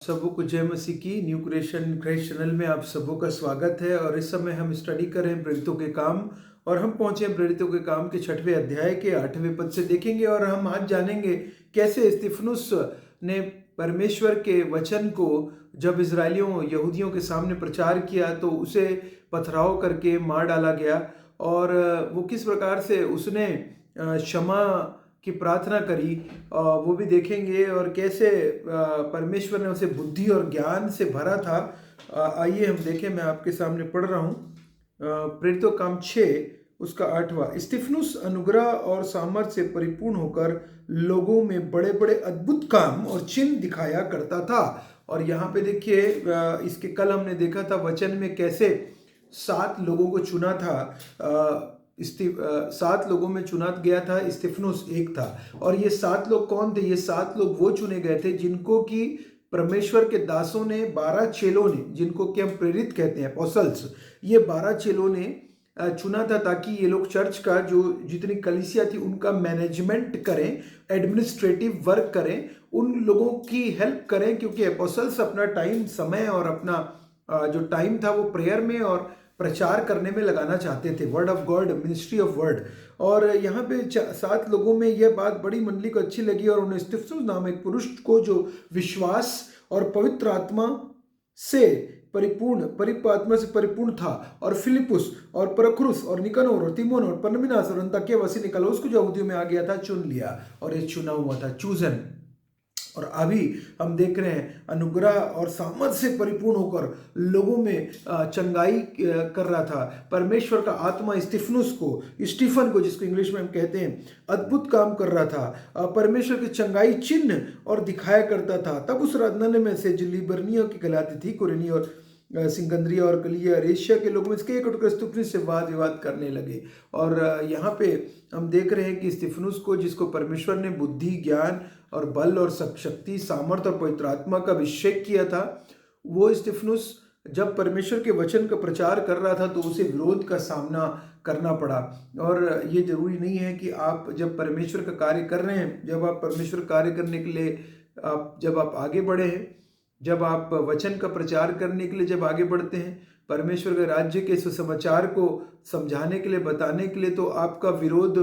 सबों को जय मसीह की न्यू क्रिएशन क्राइस्ट चैनल में आप सबों का स्वागत है। और इस समय हम स्टडी कर रहे हैं प्रेरितों के काम, और हम पहुंचे हैं प्रेरितों के काम के 6वें अध्याय के 8वें पद से देखेंगे। और हम आज जानेंगे कैसे स्तिफनुस ने परमेश्वर के वचन को जब इजरायलियों यहूदियों के सामने प्रचार किया तो उसे पथराव करके मार डाला गया, और वो किस प्रकार से उसने क्षमा की प्रार्थना करी वो भी देखेंगे, और कैसे परमेश्वर ने उसे बुद्धि और ज्ञान से भरा था। आइए हम देखें, मैं आपके सामने पढ़ रहा हूँ प्रेरितों काम 6 उसका 8वां। स्तिफनुस अनुग्रह और सामर्थ से परिपूर्ण होकर लोगों में बड़े बड़े अद्भुत काम और चिन्ह दिखाया करता था। और यहाँ पे देखिए, इसके कल हमने देखा था वचन में कैसे 7 लोगों को चुना था। 7 लोगों में चुना गया था, स्तिफनुस एक था। और ये 7 लोग कौन थे? ये 7 लोग वो चुने गए थे जिनको कि परमेश्वर के दासों ने, 12 चेलों ने, जिनको कि हम प्रेरित कहते हैं, अपोस्टल्स, ये 12 चेलों ने चुना था ताकि ये लोग चर्च का जो जितनी कलीसिया थी उनका मैनेजमेंट करें, एडमिनिस्ट्रेटिव वर्क करें, उन लोगों की हेल्प करें, क्योंकि अपोस्टल्स अपना टाइम, समय और अपना जो टाइम था वो प्रेयर में और प्रचार करने में लगाना चाहते थे, word of God, ministry of word. और यहाँ पे 7 लोगों में यह बात बड़ी मंडली को अच्छी लगी, और उन्होंने स्तिफनुस नाम एक पुरुष को जो विश्वास और पवित्र आत्मा से परिपूर्ण था, और फिलिपुस और परखुरुस और निकनोर और तिमोन और परमिनास और अंताकिया वसी निकलौस को जो यहूदियों में आ गया था चुन लिया, और ये चुना हुआ था, चूजन। और अभी हम देख रहे हैं अनुग्रह और सामर्थ से परिपूर्ण होकर लोगों में चंगाई कर रहा था। परमेश्वर का आत्मा स्टीफन को जिसको इंग्लिश में हम कहते हैं, अद्भुत काम कर रहा था। परमेश्वर की चंगाई चिन्ह और दिखाया करता था। तब उस राजधानी में से जो लिबर्नियों की कहलाती थी, कुरेनी और सिकंदरिया और गलिया और एशिया के लोग इसके एक स्तिफनुस से वाद विवाद करने लगे। और यहाँ पे हम देख रहे हैं कि स्तिफनुस को, जिसको परमेश्वर ने बुद्धि, ज्ञान और बल और शक्ति, सामर्थ और पवित्र आत्मा का अभिषेक किया था, वो स्तिफनुस जब परमेश्वर के वचन का प्रचार कर रहा था तो उसे विरोध का सामना करना पड़ा। और ये जरूरी नहीं है कि आप जब परमेश्वर का कार्य कर रहे हैं, जब आप परमेश्वर कार्य करने के लिए जब आप आगे बढ़े हैं, जब आप वचन का प्रचार करने के लिए जब आगे बढ़ते हैं, परमेश्वर के राज्य के सुसमाचार को समझाने के लिए, बताने के लिए, तो आपका विरोध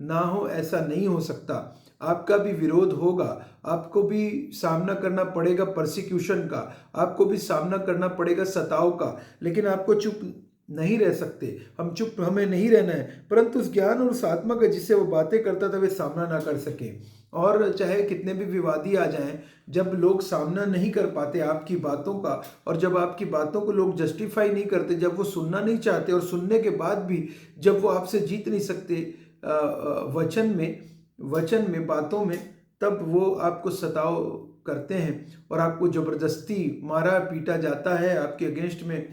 ना हो ऐसा नहीं हो सकता। आपका भी विरोध होगा, आपको भी सामना करना पड़ेगा परसिक्यूशन का, आपको भी सामना करना पड़ेगा सताव का, लेकिन आपको चुप नहीं रह सकते। हमें नहीं रहना है, परंतु उस ज्ञान और उस आत्मा का जिससे वो बातें करता था वे सामना ना कर सके। और चाहे कितने भी विवादी आ जाएं, जब लोग सामना नहीं कर पाते आपकी बातों का, और जब आपकी बातों को लोग जस्टिफाई नहीं करते, जब वो सुनना नहीं चाहते, और सुनने के बाद भी जब वो आपसे जीत नहीं सकते वचन में बातों में, तब वो आपको सताव करते हैं और आपको जबरदस्ती मारा पीटा जाता है। आपके अगेंस्ट में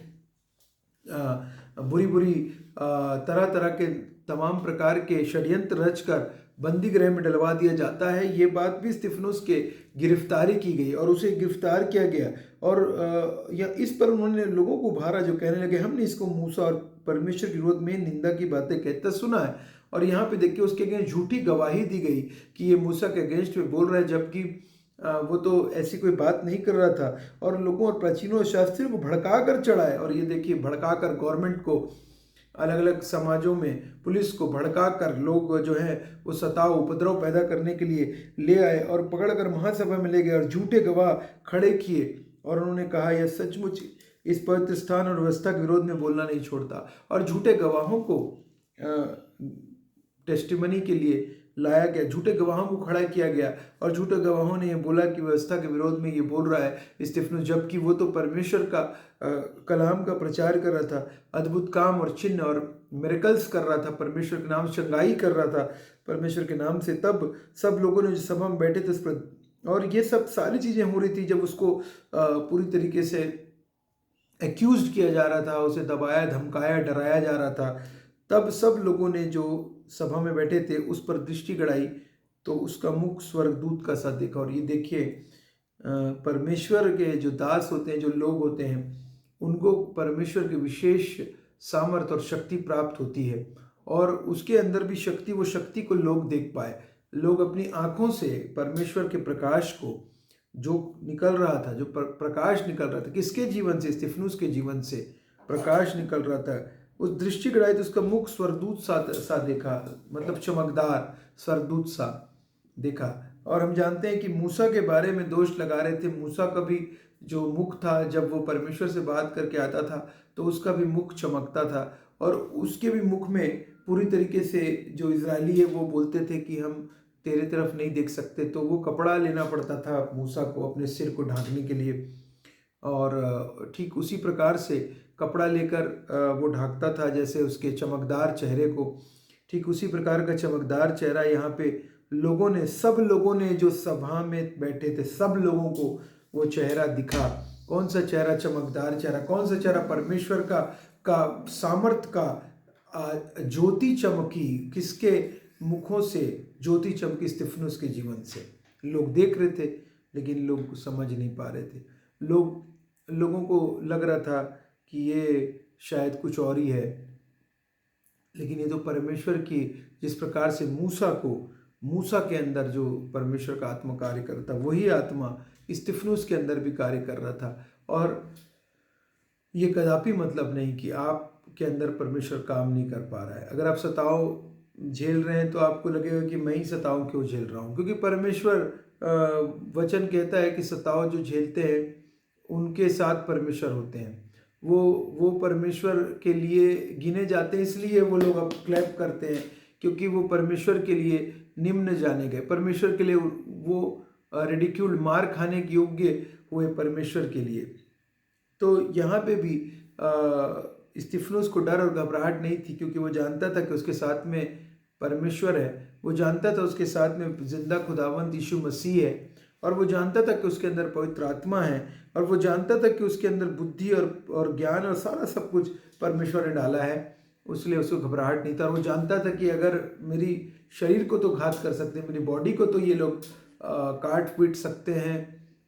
बुरी बुरी तरह तरह के तमाम प्रकार के षड्यंत्र रचकर बंदी गृह में डलवा दिया जाता है। ये बात भी स्तिफनुस के गिरफ्तारी की गई और उसे गिरफ्तार किया गया, और इस पर उन्होंने लोगों को उभारा, जो कहने लगे हमने इसको मूसा और परमेश्वर के विरोध में निंदा की बातें कहता सुना है। और यहाँ पे देखिए उसके अगेंस्ट झूठी गवाही दी गई कि ये मूसा के अगेंस्ट में बोल रहा है, जबकि वो तो ऐसी कोई बात नहीं कर रहा था। और लोगों और प्राचीनों और शास्त्रियों को भड़का कर चढ़ाए, और ये देखिए भड़का कर गवर्नमेंट को, अलग अलग समाजों में पुलिस को भड़का कर लोग जो है वो सताव उपद्रव पैदा करने के लिए ले आए और पकड़कर महासभा में ले गए और झूठे गवाह खड़े किए। और उन्होंने कहा यह सचमुच इस पवित्र स्थान और व्यवस्था के विरोध में बोलना नहीं छोड़ता। और झूठे गवाहों को टेस्टिमनी के लिए लाया गया, झूठे गवाहों को खड़ा किया गया, और झूठे गवाहों ने ये बोला कि व्यवस्था के विरोध में ये बोल रहा है स्तिफनुस, जबकि वो तो परमेश्वर का कलाम का प्रचार कर रहा था, अद्भुत काम और चिन्ह और मिरेकल्स कर रहा था, परमेश्वर के नाम से चंगाई कर रहा था परमेश्वर के नाम से। तब सब लोगों ने जो सभा में बैठे थे उस पर, और ये सब सारी चीज़ें हो रही थी जब उसको पूरी तरीके से एक्यूज किया जा रहा था, उसे दबाया, धमकाया, डराया जा रहा था। तब सब लोगों ने जो सभा में बैठे थे उस पर दृष्टि गड़ाई, तो उसका मुख स्वर्गदूत का सा देखा। और ये देखिए परमेश्वर के जो दास होते हैं, जो लोग होते हैं, उनको परमेश्वर की विशेष सामर्थ और शक्ति प्राप्त होती है, और उसके अंदर भी शक्ति, वो शक्ति को लोग देख पाए, लोग अपनी आंखों से परमेश्वर के प्रकाश को जो निकल रहा था, जो प्रकाश निकल रहा था, किसके जीवन से? स्तिफनुस के जीवन से प्रकाश निकल रहा था। उस दृष्टि गड़ाई तो उसका मुख स्वर्गदूत सा देखा, मतलब चमकदार स्वर्गदूत सा देखा। और हम जानते हैं कि मूसा के बारे में दोष लगा रहे थे। मूसा का भी जो मुख था, जब वो परमेश्वर से बात करके आता था तो उसका भी मुख चमकता था, और उसके भी मुख में पूरी तरीके से जो इजरायली है वो बोलते थे कि हम तेरे तरफ नहीं देख सकते, तो वो कपड़ा लेना पड़ता था मूसा को अपने सिर को ढांकने के लिए। और ठीक उसी प्रकार से कपड़ा लेकर वो ढांकता था जैसे उसके चमकदार चेहरे को। ठीक उसी प्रकार का चमकदार चेहरा यहाँ पे लोगों ने, सब लोगों ने जो सभा में बैठे थे, सब लोगों को वो चेहरा दिखा। कौन सा चेहरा? चमकदार चेहरा। कौन सा चेहरा? परमेश्वर का सामर्थ का ज्योति चमकी। किसके मुखों से ज्योति चमकी? स्तिफनुस के जीवन से। लोग देख रहे थे लेकिन लोग समझ नहीं पा रहे थे। लोगों को लग रहा था कि ये शायद कुछ और ही है, लेकिन ये तो परमेश्वर की, जिस प्रकार से मूसा के अंदर जो परमेश्वर का आत्मा कार्य करता, वही आत्मा स्तिफनुस के अंदर भी कार्य कर रहा था। और ये कदापि मतलब नहीं कि आपके अंदर परमेश्वर काम नहीं कर पा रहा है। अगर आप सताव झेल रहे हैं तो आपको लगेगा कि मैं ही सताव क्यों झेल रहा हूँ, क्योंकि परमेश्वर वचन कहता है कि सताव जो झेलते हैं उनके साथ परमेश्वर होते हैं। वो परमेश्वर के लिए गिने जाते हैं, इसलिए वो लोग अब क्लैप करते हैं, क्योंकि वो परमेश्वर के लिए निम्न जाने गए, परमेश्वर के लिए वो रिडिक्यूल्ड, मार खाने के योग्य हुए परमेश्वर के लिए। तो यहाँ पे भी स्तिफनुस को डर और घबराहट नहीं थी, क्योंकि वो जानता था कि उसके साथ में परमेश्वर है। वो जानता था उसके साथ में जिंदा खुदावंत यीशु मसीह है, और वो जानता था कि उसके अंदर पवित्र आत्मा है, और वो जानता था कि उसके अंदर बुद्धि और ज्ञान और सारा सब कुछ परमेश्वर ने डाला है, इसलिए उसको घबराहट नहीं था। और वो जानता था कि अगर मेरी शरीर को तो घात कर सकते हैं, मेरी बॉडी को तो ये लोग काट पीट सकते हैं,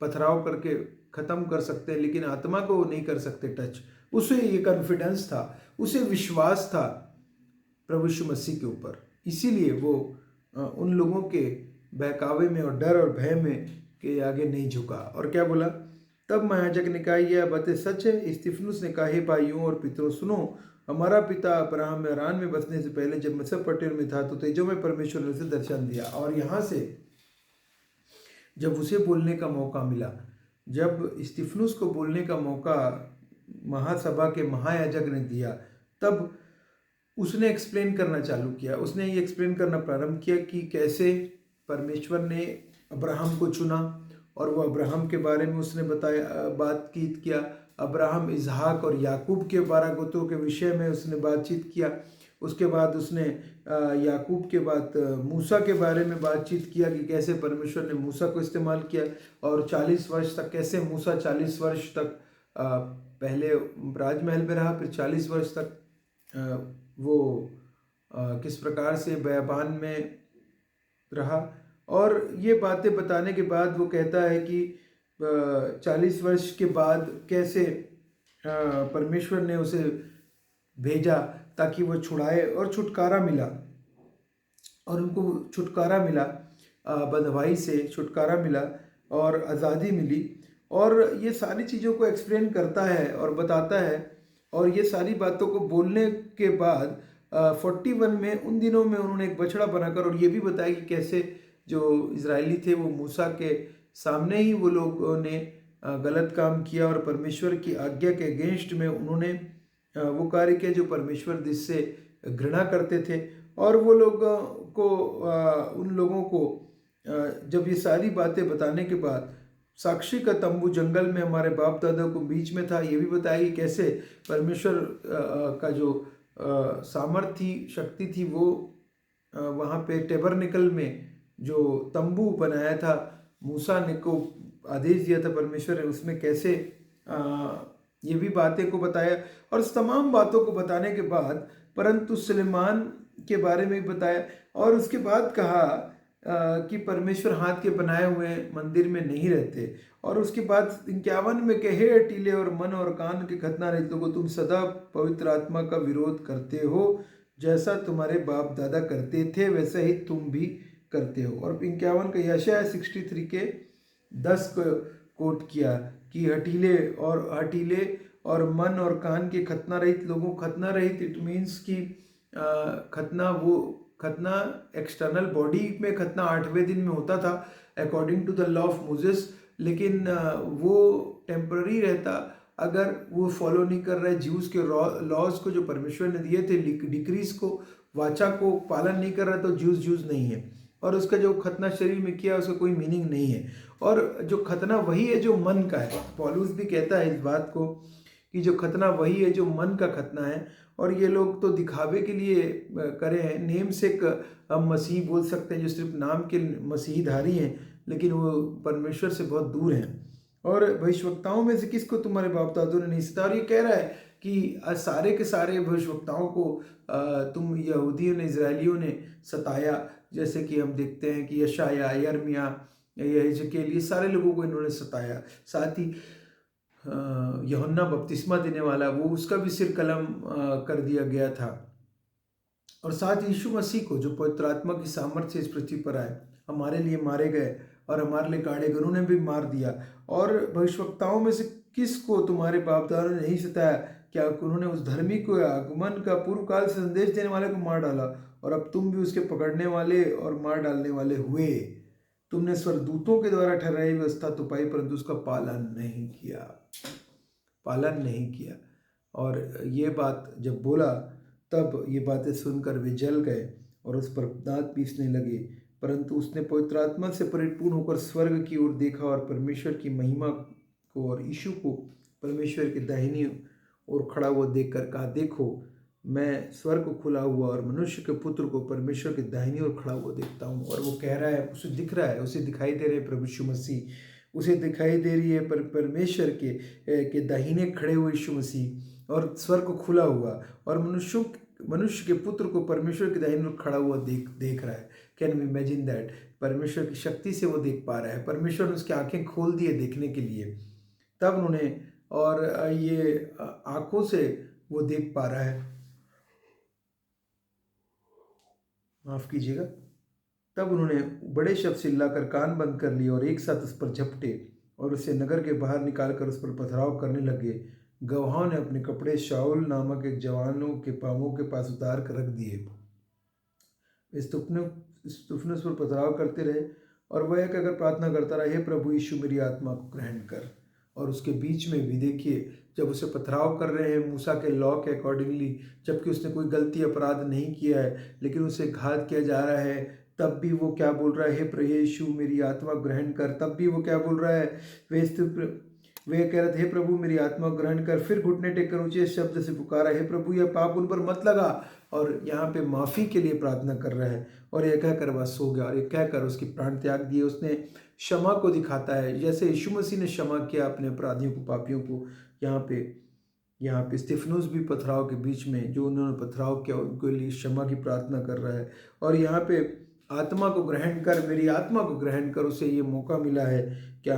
पथराव करके ख़त्म कर सकते हैं, लेकिन आत्मा को वो नहीं कर सकते टच। उसे ये कॉन्फिडेंस था, उसे विश्वास था प्रभु यीशु मसीह के ऊपर, इसीलिए वो उन लोगों के बहकावे में और डर और भय में के आगे नहीं झुका। और क्या बोला? तब महायाजक ने कहा, यह बातें सच है। स्तिफनुस ने कहा, हे भाइयों और पितरों सुनो, हमारा पिता अब्राहम हारान में बसने से पहले जब मेसोपोटामिया में था तो तेजो में परमेश्वर ने उसे दर्शन दिया। और यहाँ से जब उसे बोलने का मौका मिला, जब स्तिफनुस को बोलने का मौका महासभा के महायाजक ने दिया, तब उसने एक्सप्लेन करना चालू किया। उसने ये एक्सप्लेन करना प्रारंभ किया कि कैसे परमेश्वर ने अब्राहम को चुना, और वो अब्राहम के बारे में उसने बताया, बातचीत किया। अब्राहम, इसहाक और याकूब के 12 गोत्रों के विषय में उसने बातचीत किया। उसके बाद उसने याकूब के बाद मूसा के बारे में बातचीत किया कि कैसे परमेश्वर ने मूसा को इस्तेमाल किया, और 40 वर्ष तक कैसे मूसा 40 वर्ष तक पहले राजमहल में रहा, फिर 40 वर्ष तक वो किस प्रकार से बयाबान में रहा। और ये बातें बताने के बाद वो कहता है कि 40 वर्ष के बाद कैसे परमेश्वर ने उसे भेजा ताकि वो छुड़ाए, और छुटकारा मिला, और उनको छुटकारा मिला, बंधुआई से छुटकारा मिला और आज़ादी मिली। और ये सारी चीज़ों को एक्सप्लेन करता है और बताता है। और ये सारी बातों को बोलने के बाद 41 में उन दिनों में उन्होंने एक बछड़ा बनाकर, और ये भी बताया कि कैसे जो इजरायली थे वो मूसा के सामने ही वो लोगों ने गलत काम किया, और परमेश्वर की आज्ञा के अगेंस्ट में उन्होंने वो कार्य किया जो परमेश्वर जिससे घृणा करते थे। और वो लोग को उन लोगों को जब ये सारी बातें बताने के बाद, साक्षी का तंबू जंगल में हमारे बाप दादा को बीच में था, ये भी बताया कि कैसे परमेश्वर का जो सामर्थ थी, शक्ति थी, वो वहाँ पे टेबरनिकल में जो तंबू बनाया था, मूसा ने को आदेश दिया था परमेश्वर ने, उसमें कैसे ये भी बातें को बताया। और इस तमाम बातों को बताने के बाद परंतु सुलेमान के बारे में भी बताया, और उसके बाद कहा कि परमेश्वर हाथ के बनाए हुए मंदिर में नहीं रहते। और उसके बाद 51 में कहे, अटीले और मन और कान के खतना रहितों को तुम सदा पवित्र आत्मा का विरोध करते हो, जैसा तुम्हारे बाप दादा करते थे वैसा ही तुम भी करते हो। और 51 का यशायाह 63 के 10 को कोट किया कि हठीले और मन और कान के खतना रहित लोगों, खतना रहित इट मीन्स कि खतना एक्सटर्नल बॉडी में खतना 8वें दिन में होता था according to the law of Moses, लेकिन वो टेम्पररी रहता अगर वो फॉलो नहीं कर रहे ज्यूस के लॉज को जो परमेश्वर ने दिए थे, डिक्रीज को, वाचा को पालन नहीं कर रहा तो ज्यूस नहीं है, और उसका जो खतना शरीर में किया उसका कोई मीनिंग नहीं है। और जो खतना वही है जो मन का है। पौलुस भी कहता है इस बात को कि जो खतना वही है जो मन का खतना है। और ये लोग तो दिखावे के लिए करे हैं, नेम से हम मसीह बोल सकते हैं जो सिर्फ नाम के मसीहधारी हैं, लेकिन वो परमेश्वर से बहुत दूर हैं। और भविष्यवक्ताओं में से किसको तुम्हारे बाप दादों ने नहीं सताया। और ये कह रहा है कि सारे के सारे भविष्यवक्ताओं को तुम यहूदियों ने, इजरायलियों ने सताया, जैसे कि हम देखते हैं कि यशाया, यिर्मयाह, यहेजकेल, ये सारे लोगों को इन्होंने सताया। साथ ही यूहन्ना बपतिस्मा देने वाला, वो उसका भी सिर कलम कर दिया गया था। और साथ यीशु मसीह को जो पवित्र आत्मा की सामर्थ्य से इस पृथ्वी पर आए, हमारे लिए मारे गए और हमारे लिए गाड़े गए, उन्होंने भी मार दिया। और भविष्यवक्ताओं में से किसको तुम्हारे बाप दादा ने नहीं सताया? क्या उन्होंने उस धर्मी को आगमन का पूर्व काल से संदेश देने वाले को मार डाला, और अब तुम भी उसके पकड़ने वाले और मार डालने वाले हुए। तुमने स्वर्गदूतों के द्वारा ठहराई व्यवस्था तो पाई, परंतु उसका पालन नहीं किया। और ये बात जब बोला तब ये बातें सुनकर वे जल गए और उस पर दांत पीसने लगे। परंतु उसने पवित्र आत्मा से परिपूर्ण होकर स्वर्ग की ओर देखा और परमेश्वर की महिमा को और यीशु को परमेश्वर के दाहिनी ओर खड़ा हुआ देखकर कहा, देखो मैं स्वर्ग खुला हुआ और मनुष्य के पुत्र को परमेश्वर के दाहिनी ओर खड़ा हुआ देखता हूँ। और वो कह रहा है, उसे दिख रहा है, उसे दिखाई दे रहे हैं प्रभु यीशु मसीह, उसे दिखाई दे रही है परमेश्वर के दाहिने खड़े हुए यीशु मसीह, और स्वर्ग खुला हुआ, और मनुष्य के पुत्र को परमेश्वर के दाहिने ओर खड़ा हुआ देख रहा है। Can we imagine that? परमेश्वर की शक्ति से वो देख पा रहा है। परमेश्वर ने उसकी आंखें खोल दी है देखने के लिए, तब उन्होंने, और ये आंखों से वो देख पा रहा है, माफ कीजिएगा, तब उन्होंने बड़े शब्द से चिल्लाकर कान बंद कर लिए और एक साथ उस पर झपटे और उसे नगर के बाहर निकालकर उस पर पथराव करने लगे। गवाहों ने अपने कपड़े शाऊल नामक एक जवानों के पांवों के पास उतार कर रख दिए। स्तिफनुस पर पथराव करते रहे और वह कहकर प्रार्थना करता रहा, हे प्रभु यीशु मेरी आत्मा को ग्रहण कर। और उसके बीच में भी देखिए, जब उसे पथराव कर रहे हैं मूसा के लॉ के अकॉर्डिंगली, जबकि उसने कोई गलती अपराध नहीं किया है, लेकिन उसे घात किया जा रहा है, तब भी वो क्या बोल रहा है, हे प्रभु यीशु मेरी आत्मा ग्रहण कर। तब भी वो क्या बोल रहा है, वे कह रहे थे, हे प्रभु मेरी आत्मा ग्रहण कर। फिर घुटने टेककर ऊंचे शब्द से पुकारा, हे प्रभु यह पाप उन पर मत लगा। और यहाँ पे माफ़ी के लिए प्रार्थना कर रहा है, और यह कहकर वह सो गया, और यह कहकर उसकी प्राण त्याग दिए। उसने क्षमा को दिखाता है, जैसे यीशु मसीह ने क्षमा किया अपने अपराधियों को, पापियों को। यहाँ पे स्तिफनुस भी पथराव के बीच में, जो उन्होंने पथराव किया उनके लिए क्षमा की प्रार्थना कर रहा है। और यहाँ पे आत्मा को ग्रहण कर, मेरी आत्मा को ग्रहण कर, उसे ये मौका मिला है। क्या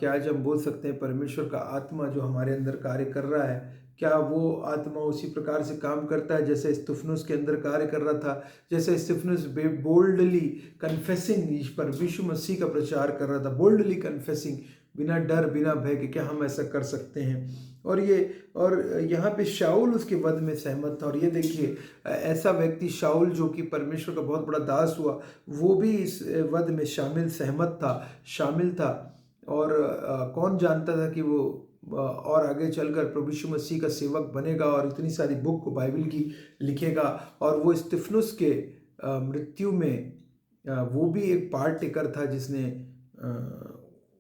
आज हम बोल सकते हैं परमेश्वर का आत्मा जो हमारे अंदर कार्य कर रहा है, क्या वो आत्मा उसी प्रकार से काम करता है जैसे स्तिफनुस के अंदर कार्य कर रहा था? जैसे स्तिफनुस बोल्डली कन्फेसिंग पर यीशु मसीह का प्रचार कर रहा था, बोल्डली कन्फेसिंग, बिना डर बिना भय के, क्या हम ऐसा कर सकते हैं? और यहाँ पे शाऊल उसके वध में सहमत था। और ये देखिए, ऐसा व्यक्ति शाऊल जो कि परमेश्वर का बहुत बड़ा दास हुआ, वो भी इस वध में शामिल था। और कौन जानता था कि वो और आगे चलकर प्रभु यीशु मसीह का सेवक बनेगा और इतनी सारी बुक को बाइबल की लिखेगा। और वो स्तिफनुस के मृत्यु में वो भी एक पार्ट टेकर था जिसने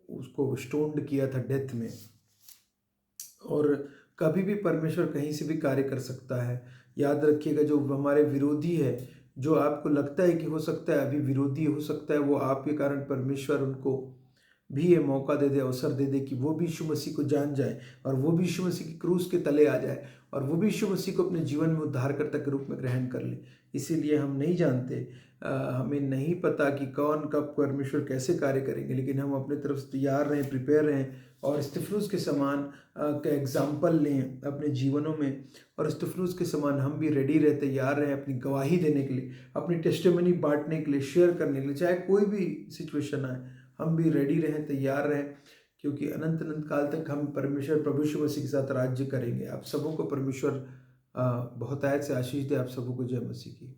उसको स्टोन्ड किया था डेथ में। और कभी भी परमेश्वर कहीं से भी कार्य कर सकता है। याद रखिएगा, जो हमारे विरोधी है, जो आपको लगता है कि हो सकता है अभी विरोधी हो सकता है, वो आपके कारण परमेश्वर उनको भी ये मौका दे दे, अवसर दे दे कि वो भी यीशु मसीह को जान जाए, और वो भी यीशु मसीह की क्रूस के तले आ जाए, और वो भी यीशु मसीह को अपने जीवन में उद्धारकर्ता के रूप में ग्रहण कर ले। इसीलिए हम नहीं जानते, हमें नहीं पता कि कौन कब परमेश्वर कैसे कार्य करेंगे, लेकिन हम अपने तरफ से तैयार रहें, प्रिपेयर रहें, और स्तिफनुस के समान का एग्जाम्पल लें अपने जीवनों में। और स्तिफनुस के समान हम भी रेडी रहे, तैयार रहें अपनी गवाही देने के लिए, अपनी टेस्टिमनी बांटने के लिए, शेयर करने के लिए, चाहे कोई भी सिचुएशन आए, हम भी रेडी रहें, तैयार रहें, क्योंकि अनंत अनंत काल तक हम परमेश्वर प्रभु यीशु मसीह के साथ राज्य करेंगे। आप सबों को परमेश्वर बहुतायत से आशीष दे। आप सबों को जय मसीह की।